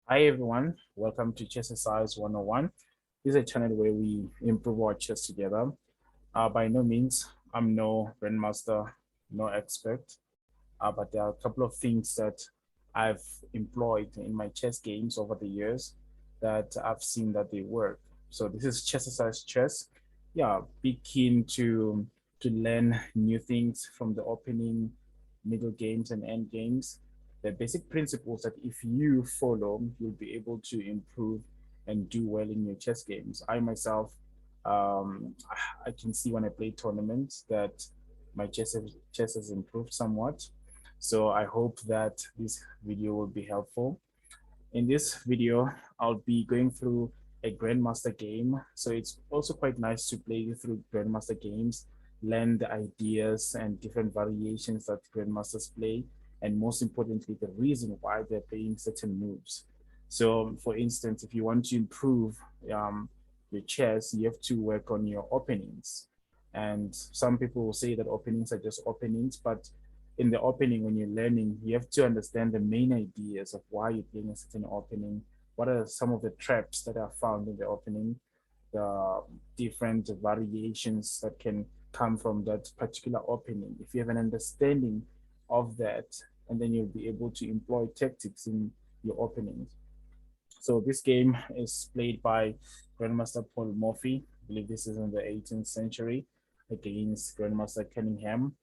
Hi everyone, welcome to Chess 101. This is a channel where we improve our chess together. By no means, I'm no grandmaster, no expert, but there are a couple of things that I've employed in my chess games over the years that I've seen that they work. So this is Chess Chess. Yeah, be keen to learn new things from the opening, middle games, and end games. The basic principles that if you follow, you'll be able to improve and do well in your chess games. I myself, um, I can see when I play tournaments that my chess has improved somewhat. So I hope that this video will be helpful. In this video, I'll be going through a Grandmaster game. So it's also quite nice to play through Grandmaster games, learn the ideas and different variations that Grandmasters play, and most importantly, the reason why they're playing certain moves. So for instance, if you want to improve your chess, you have to work on your openings. And some people will say that openings are just openings, but in the opening, when you're learning, you have to understand the main ideas of why you're playing a certain opening. What are some of the traps that are found in the opening, the different variations that can come from that particular opening. If you have an understanding of that, and then you'll be able to employ tactics in your openings. So this game is played by Grandmaster Paul Morphy. I believe this is in the 18th century against Grandmaster Cunningham,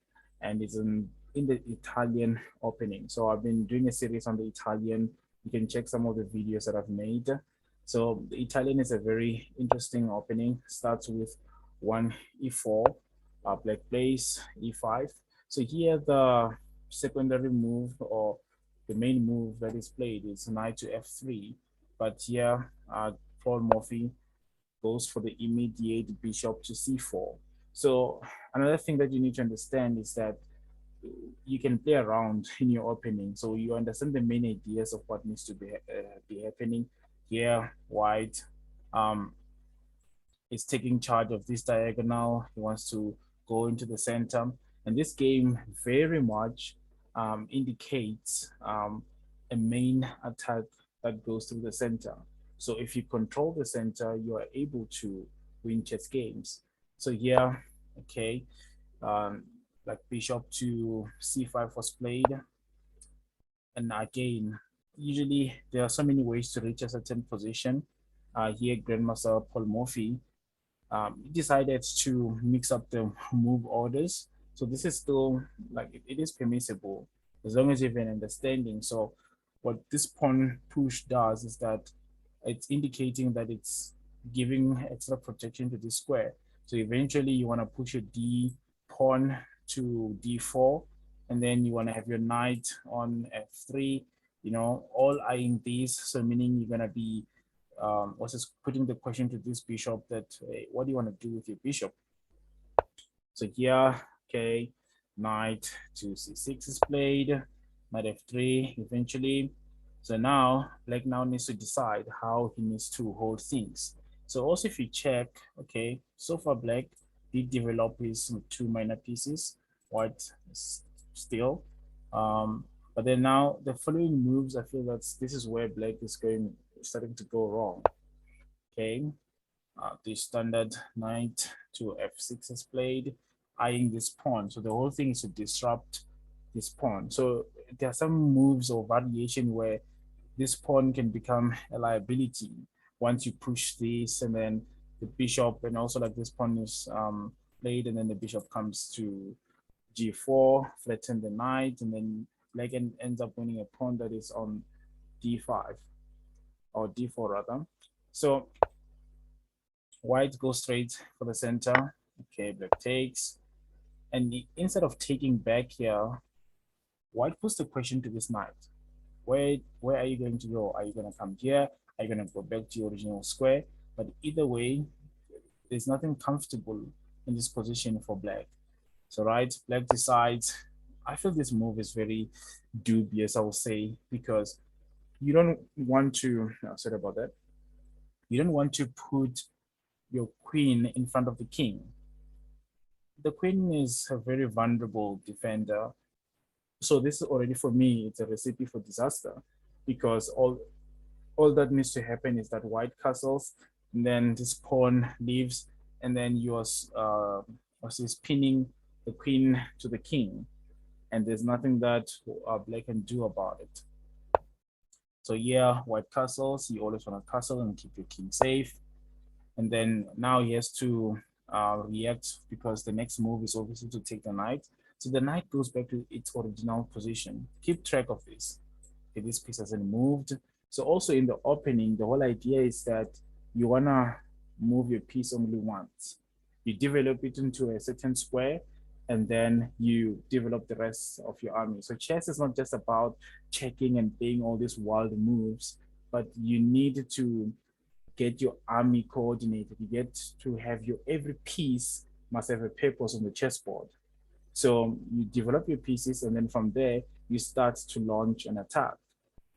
and it's in the Italian opening. So I've been doing a series on the Italian. You can check some of the videos that I've made. So the Italian is a very interesting opening. Starts with one e4, black plays e5. So here the secondary move or the main move that is played is knight to f3, but here Paul Morphy goes for the immediate bishop to c4. So another thing that you need to understand is that you can play around in your opening, so you understand the main ideas of what needs to be happening. Here, white um, is taking charge of this diagonal. He wants to go into the center, and this game very much indicates a main attack that goes through the center. So if you control the center, you are able to win chess games. So here, okay, um, like bishop to c5 was played, and again, usually there are so many ways to reach a certain position. Here, Grandmaster Paul Morphy decided to mix up the move orders. So this is still like it is permissible as long as you have an understanding. So what this pawn push does is that it's indicating that it's giving extra protection to the square. So eventually you want to push a d pawn to d4, and then you want to have your knight on f3, all eyeing these. So meaning you're going to be was just putting the question to this bishop that, hey, what do you want to do with your bishop? So here, okay, knight to c6 is played, knight f3 eventually. So now black now needs to decide how he needs to hold things. So also if you check, okay, so far black did develop his two minor pieces, white still. But then now the following moves, I feel that this is where black is starting to go wrong. Okay, the standard knight to f6 is played, eyeing this pawn. So the whole thing is to disrupt this pawn. So there are some moves or variation where this pawn can become a liability once you push this, and then the bishop, and also like this pawn is played, and then the bishop comes to g4, threaten the knight, and then black ends up winning a pawn that is on d5 or d4 rather. So white goes straight for the center. Okay, black takes. And instead of taking back here, white puts the question to this knight. Where are you going to go? Are you going to come here? Are you going to go back to your original square? But either way, there's nothing comfortable in this position for black. So right, black decides. I feel this move is very dubious, I will say, because you don't want to, no, sorry about that. You don't want to put your queen in front of the king. The queen is a very vulnerable defender. So this is already for me, it's a recipe for disaster because all all that needs to happen is that white castles, and then this pawn leaves, and then you're pinning the queen to the king, and there's nothing that black can do about it. So yeah, white castles, you always want to castle and keep your king safe. And then now he has to react, because the next move is obviously to take the knight. So the knight goes back to its original position. Keep track of this. Okay, this piece hasn't moved. So also in the opening, the whole idea is that you wanna move your piece only once. You develop it into a certain square, and then you develop the rest of your army. So chess is not just about checking and playing all these wild moves, but you need to get your army coordinated. You get to have your every piece must have a purpose on the chessboard. So you develop your pieces, and then from there you start to launch an attack.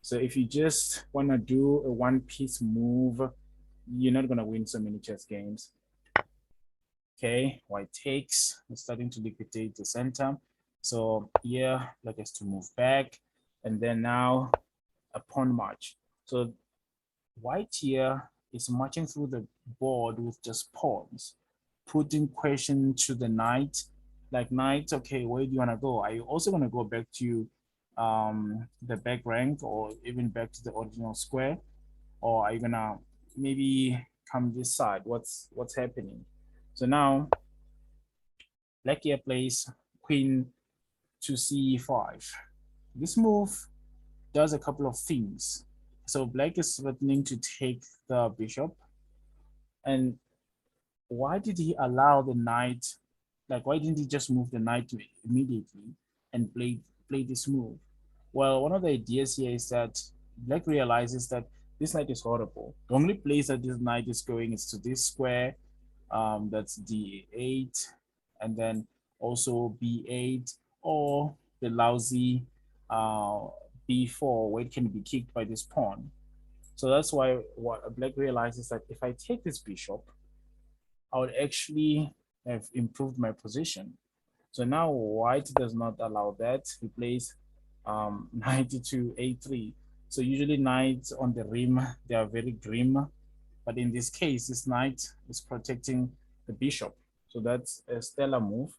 So if you just want to do a one-piece move, you're not going to win so many chess games. Okay, white takes, it's starting to liquidate the center. So here, black has to move back, and then now a pawn march. So white here is marching through the board with just pawns, putting question to the knight, like, knight, okay, where do you want to go? Are you also going to go back to the back rank, or even back to the original square? Or are you going to maybe come this side? What's happening? So now black here plays queen to c5. This move does a couple of things. So black is threatening to take the bishop. And why did he allow the knight? Like, why didn't he just move the knight immediately and play this move? Well, one of the ideas here is that black realizes that this knight is horrible. The only place that this knight is going is to this square, that's d8, and then also b8, or the lousy b4, where it can be kicked by this pawn. So that's why what black realizes that if I take this bishop, I would actually have improved my position. So now white does not allow that. He plays knight to a3. So usually knights on the rim, they are very grim. But in this case, this knight is protecting the bishop. So that's a stellar move.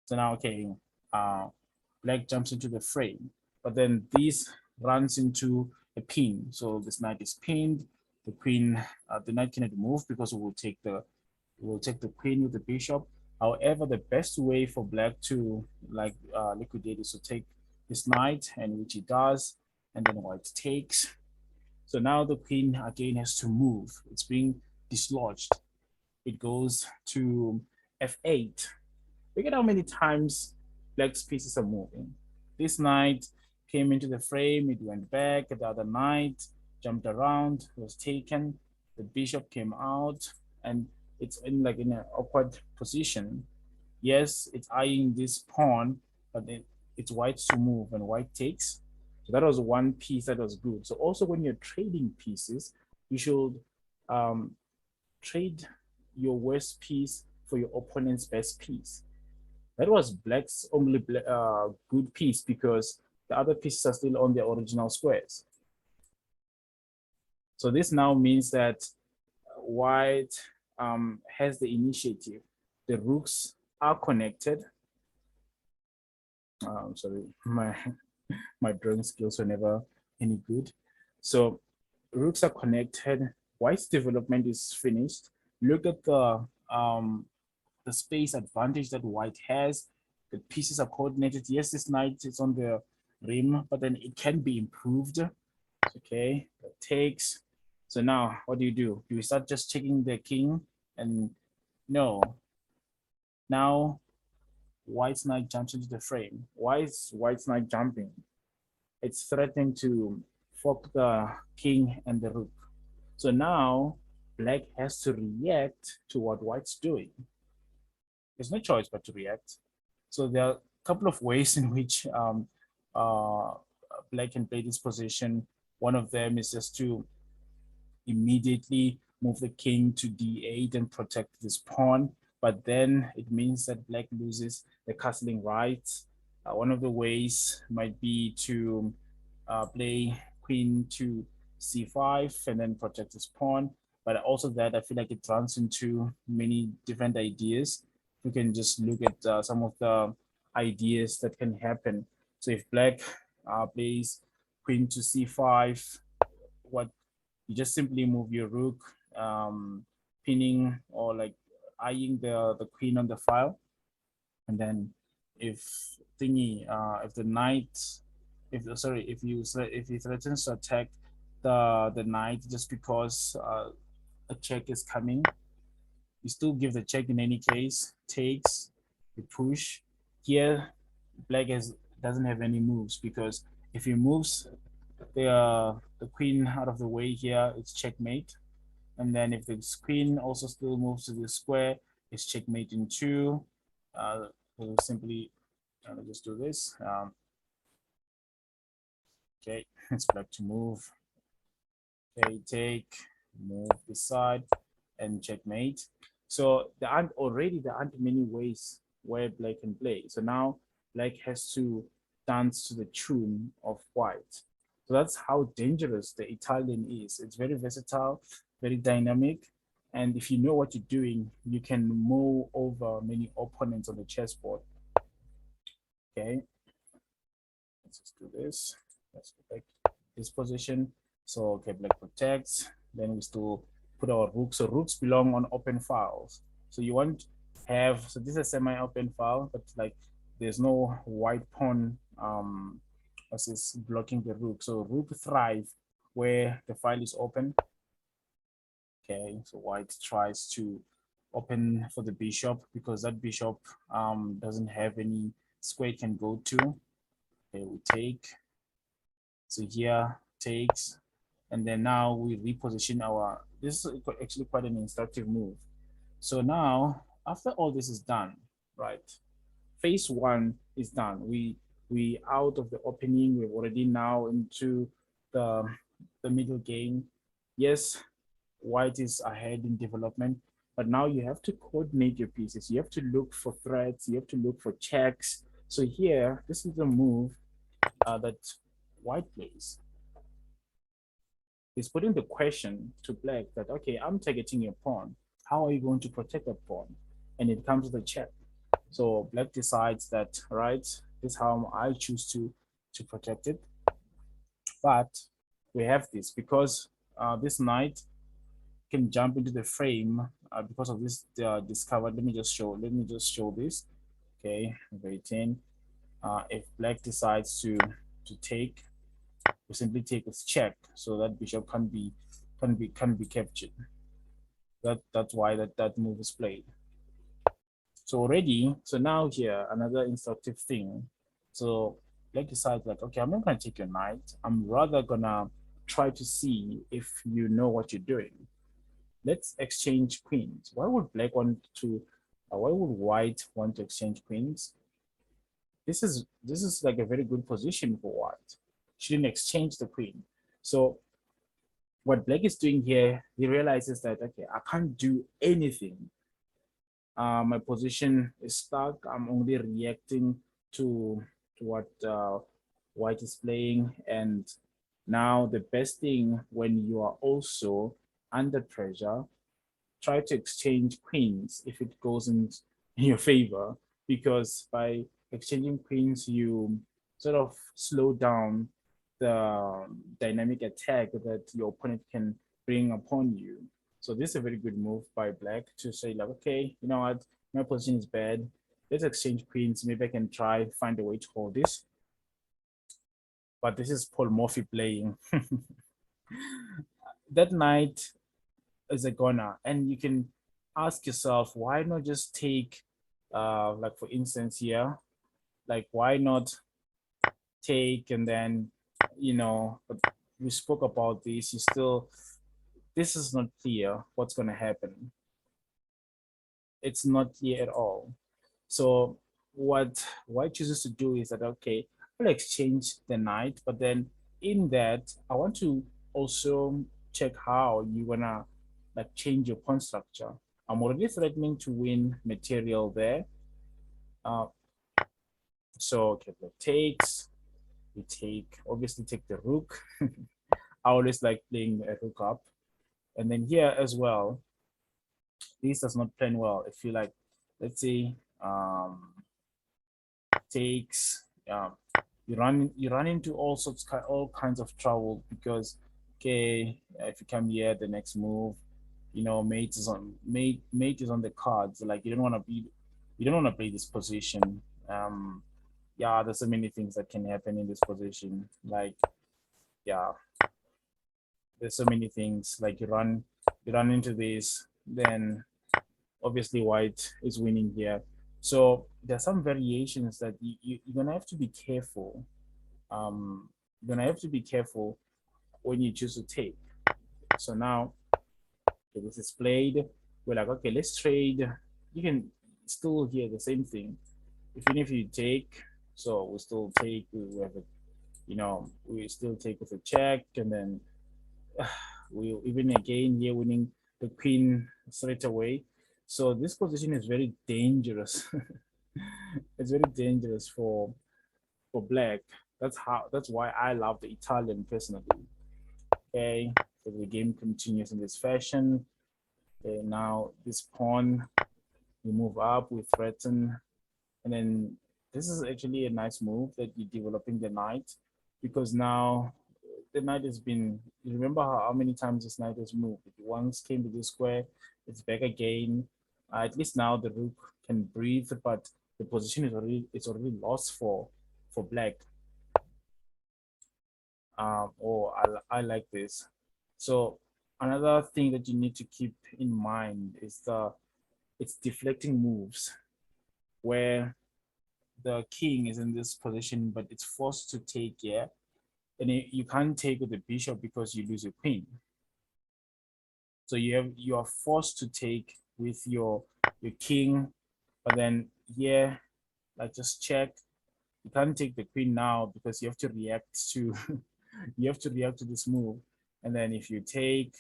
So now, okay, black jumps into the frame. But then this runs into a pin. So this knight is pinned. The queen, the knight cannot move because it will take the queen with the bishop. However, the best way for black to liquidate is to take this knight, and which he does, and then white takes. So now the queen again has to move. It's being dislodged. It goes to f8. Look at how many times black's pieces are moving. This knight came into the frame, it went back, the other knight jumped around, was taken, the bishop came out, and it's in an awkward position. Yes, it's eyeing this pawn, but it's white to move, and white takes. So that was one piece that was good. So also when you're trading pieces, you should trade your worst piece for your opponent's best piece. That was black's only good piece, because the other pieces are still on their original squares. So this now means that white has the initiative. The rooks are connected. Sorry, my drawing skills were never any good. So rooks are connected. White's development is finished. Look at the space advantage that white has. The pieces are coordinated. Yes, this knight is on the rim, but then it can be improved. Okay, that takes. So now what do? Do we start just checking the king? And no. Now white's knight jumps into the frame. Why is white's knight jumping? It's threatening to fork the king and the rook. So now black has to react to what white's doing. There's no choice but to react. So there are a couple of ways in which black can play this position. One of them is just to immediately move the king to d8 and protect this pawn, but then it means that black loses the castling rights. One of the ways might be to play queen to c5 and then protect his pawn. But also that I feel like it runs into many different ideas. We can just look at some of the ideas that can happen. So if black plays queen to c5, what you just simply move your rook, pinning or like eyeing the queen on the file, and then if if the knight, if he threatens to attack the knight just because a check is coming, you still give the check in any case. Takes, you push. Here, black doesn't have any moves because if he moves the queen out of the way here, it's checkmate. And then if the queen also still moves to the square, it's checkmate in two. We'll simply just do this. Okay, it's black to move. Okay, take, move this side, and checkmate. So there aren't many ways where black can play. So now black has to dance to the tune of white. So that's how dangerous the Italian is. It's very versatile, very dynamic. And if you know what you're doing, you can mow over many opponents on the chessboard. Okay, let's just do this. Let's go back to this position. So, okay, black protects. Then we still put our rooks. So rooks belong on open files. So you want have, so this is a semi-open file, but like there's no white pawn as is blocking the rook. So rook thrive where the file is open. Okay, so white tries to open for the bishop because that bishop doesn't have any square it can go to. Okay, we take. So here takes, and then now we reposition our, this is actually quite an instructive move. So now, after all this is done, right, phase one is done. We out of the opening, we're already now into the middle game. Yes, white is ahead in development, but now you have to coordinate your pieces. You have to look for threats, you have to look for checks. So here, this is the move that white plays. Is putting the question to black that, okay, I'm targeting your pawn. How are you going to protect that pawn? And it comes to the check. So black decides that, right, this is how I choose to protect it. But we have this because this knight can jump into the frame because of this discovered. Let me just show this. Okay, waiting. If black decides to take, we simply take its check, so that bishop can be captured. That's why that move is played. So already, so now here another instructive thing. So black decides like, okay, I'm not gonna take your knight. I'm rather gonna try to see if you know what you're doing. Let's exchange queens. Why would black want to? Why would white want to exchange queens? This is like a very good position for white. She didn't exchange the queen. So what black is doing here, he realizes that, okay, I can't do anything. My position is stuck. I'm only reacting to what white is playing. And now the best thing when you are also under pressure, try to exchange queens if it goes in your favor, because by exchanging queens, you sort of slow down the dynamic attack that your opponent can bring upon you. So this is a very good move by black to say like, okay, you know what, my position is bad. Let's exchange queens. Maybe I can try find a way to hold this. But this is Paul Morphy playing. That knight is a goner, and you can ask yourself, why not just take, like for instance here, like why not take and then, you know, but we spoke about this. You still, this is not clear what's going to happen. It's not clear at all. So what white chooses to do is that, okay, I'll exchange the knight, but then in that, I want to also check how you're gonna like change your pawn structure. I'm already threatening to win material there. So okay, the takes, we take, obviously take the rook. I always like playing a rook up. And then here as well, this does not plan well. If you like, let's say, takes, you run into all kinds of trouble because, okay, if you come here, the next move, mate is on the cards. Like you don't want to play this position. Yeah, there's so many things that can happen in this position. Like, yeah, there's so many things. Like you run into this, then obviously white is winning here. So there's some variations that you're gonna have to be careful. You're gonna have to be careful when you choose to take. So now, okay, this is played. We're like, okay, let's trade. You can still hear the same thing. Even if you take, so we still take. We have a, we still take with a check, and then we even again here winning the queen straight away. So this position is very dangerous. It's very dangerous for black. That's why I love the Italian personally. Okay, so the game continues in this fashion. Okay, now this pawn, we move up, we threaten, and then this is actually a nice move that you're developing the knight, because now the knight has been, you remember how many times this knight has moved. It once came to this square, it's back again. At least now the rook can breathe, but the position is already lost for black. Oh, I like this. So another thing that you need to keep in mind is it's deflecting moves, where the king is in this position, but it's forced to take here, and you can't take with the bishop because you lose your queen. So you are forced to take with your king, but then here, like, just check. You can't take the queen now because you have to react to you have to react to this move. And then if you take,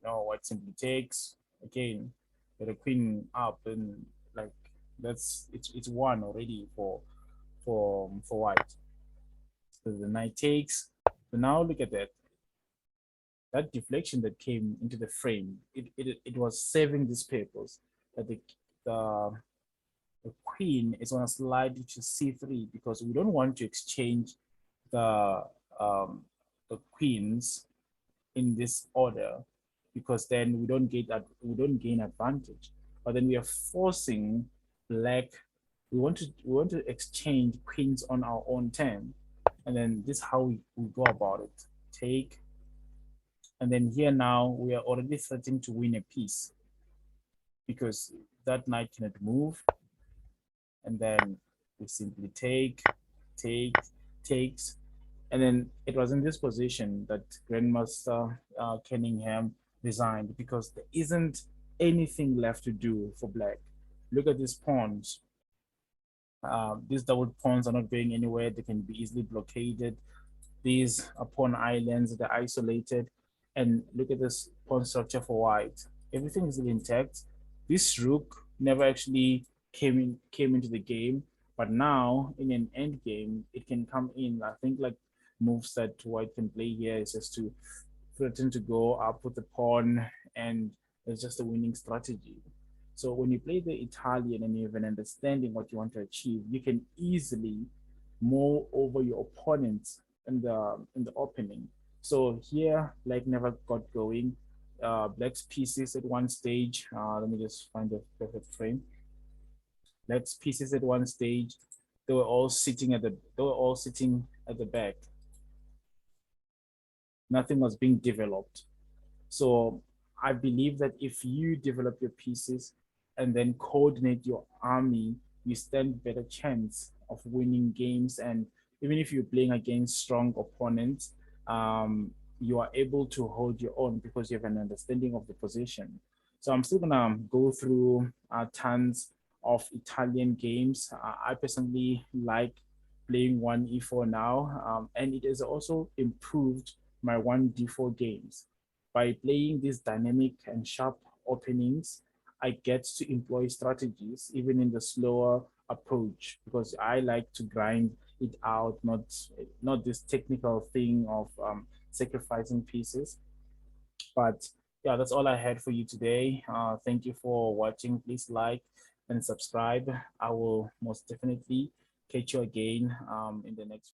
no, white simply takes again, get a queen up, and like it's one already for white. So the knight takes. So now look at that deflection that came into the frame. It was serving this purpose, that the the queen is going to slide to c3, because we don't want to exchange the um, the queens in this order, because then we don't gain advantage. But then we are forcing black. We want to exchange queens on our own turn, and then this is how we go about it. Take, and then here now we are already threatening to win a piece, because that knight cannot move, and then we simply take, takes, and then it was in this position that Grandmaster Cunningham resigned, because there isn't anything left to do for black. Look at these pawns. These double pawns are not going anywhere. They can be easily blockaded. These are pawn islands, they're isolated. And look at this pawn structure for white. Everything is intact. This rook never actually came into the game, but now in an end game, it can come in. I think like moves that white can play here is just to threaten to go up with the pawn, and it's just a winning strategy. So when you play the Italian and you have an understanding what you want to achieve, you can easily mow over your opponents in the opening. So here, black never got going. Black's pieces at one stage. Let me just find the perfect frame. Black's pieces at one stage, they were all sitting at the back. Nothing was being developed. So I believe that if you develop your pieces and then coordinate your army, you stand better chance of winning games. And even if you're playing against strong opponents, you are able to hold your own because you have an understanding of the position. So I'm still gonna go through tons of Italian games. I personally like playing 1e4 now, and it has also improved my 1d4 games. By playing these dynamic and sharp openings, I get to employ strategies even in the slower approach, because I like to grind it out, not this technical thing of sacrificing pieces. But yeah, that's all I had for you today. Thank you for watching. Please like and subscribe. I will most definitely catch you again in the next